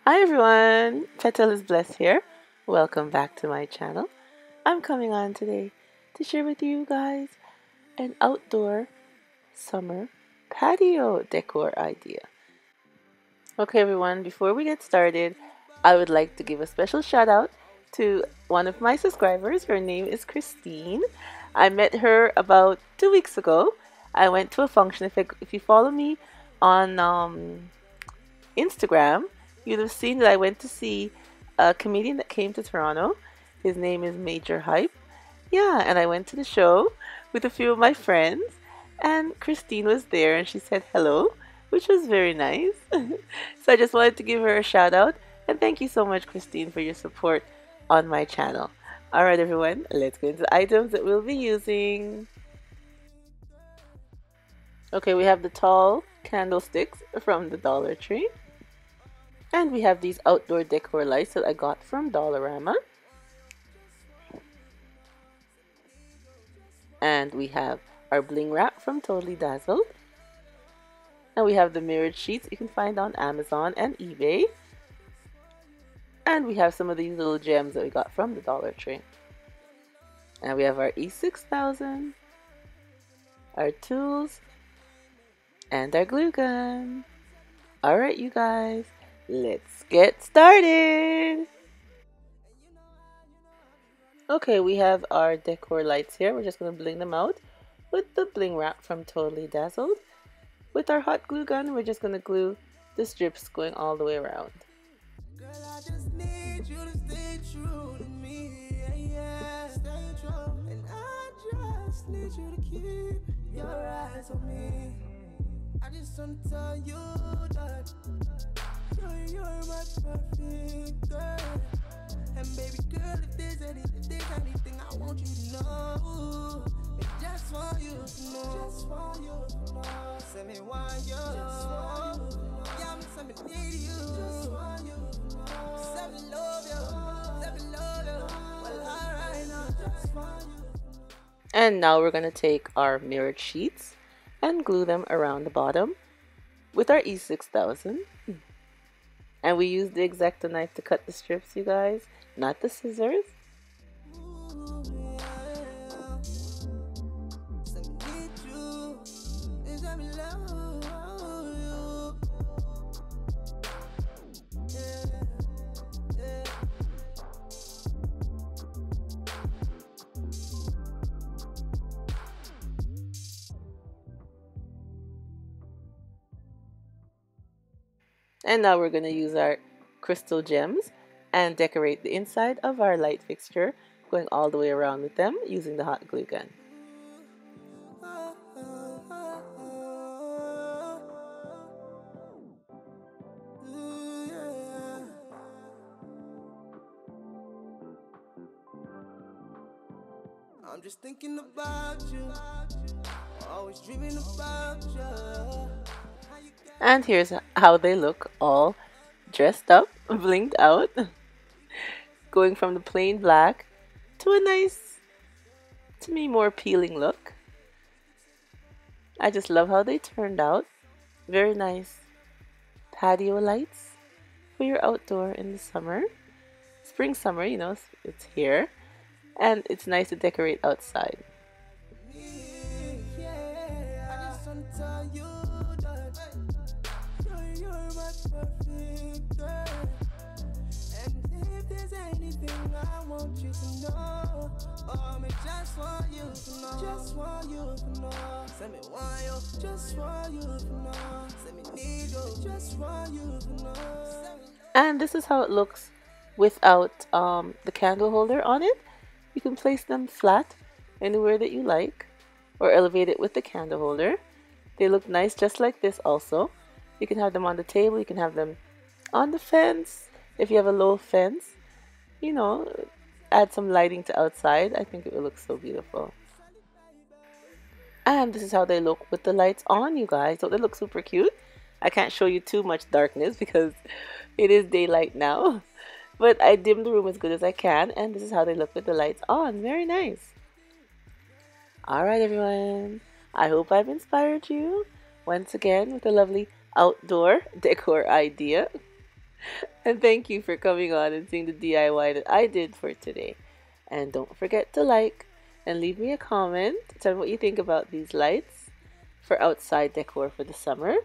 Hi everyone, Petalisbless here. Welcome back to my channel. I'm coming on today to share with you guys an outdoor summer patio decor idea. Okay everyone, before we get started, I would like to give a special shout out to one of my subscribers. Her name is Christine. I met her about 2 weeks ago. I went to a function. If you follow me on Instagram, you'd have seen that I went to see a comedian that came to Toronto. His name is Major Hype. Yeah, and I went to the show with a few of my friends, and Christine was there and she said hello, which was very nice. So I just wanted to give her a shout out and thank you so much, Christine, for your support on my channel. Alright, everyone, let's go into the items that we'll be using. Okay, we have the tall candlesticks from the Dollar Tree. And we have these outdoor decor lights that I got from Dollarama. And we have our bling wrap from Totally Dazzled. And we have the mirrored sheets you can find on Amazon and eBay. And we have some of these little gems that we got from the Dollar Tree. And we have our E6000, our tools, and our glue gun. Alright, you guys, let's get started. Okay, we have our decor lights here. We're just going to bling them out with the bling wrap from Totally Dazzled. With our hot glue gun, we're just going to glue the strips going all the way around. Girl, I just need you to stay true to me. Yeah, stay true. And I just need you to keep your eyes on me. I just want to tell you that you're my perfect girl. And baby girl, if there's anything I want you to know, it's just for you to know, just for you to know. Send me why you, yeah, I'm me need you, just for you to know. Send me love you, well alright now, just for you. And now we're gonna take our mirrored sheets and glue them around the bottom with our E6000. And we use the X-Acto knife to cut the strips, you guys, not the scissors. And now we're going to use our crystal gems and decorate the inside of our light fixture, going all the way around with them using the hot glue gun. I'm just thinking about you, always dreaming about you. And here's how they look, all dressed up, blinged out, going from the plain black to a nice, to me, more appealing look. I just love how they turned out. Very nice patio lights for your outdoor in the summer. Spring, summer, you know, it's here. And it's nice to decorate outside. I want you to know, oh, just want you to know, just want you to know. Send me want you, just want you to know. Send me need you, just want you to know. And this is how it looks without the candle holder on it. You can place them flat anywhere that you like, or elevate it with the candle holder. They look nice just like this also. You can have them on the table, you can have them on the fence if you have a low fence. You know, add some lighting to outside. I think it will look so beautiful. And this is how they look with the lights on, you guys. So they look super cute. I can't show you too much darkness because it is daylight now. But I dim the room as good as I can. And this is how they look with the lights on. Very nice. Alright everyone. I hope I've inspired you once again with a lovely outdoor decor idea. And thank you for coming on and seeing the DIY that I did for today. And don't forget to like and leave me a comment. Tell me what you think about these lights for outside decor for the summer.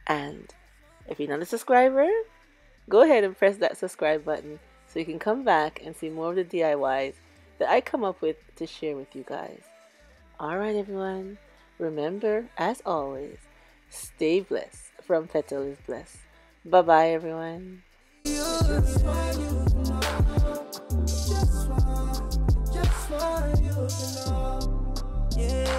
And if you're not a subscriber, go ahead and press that subscribe button so you can come back and see more of the DIYs that I come up with to share with you guys. Alright everyone, remember, as always, stay blessed from Petalisbless. Bye bye everyone. Just want you to know, yeah.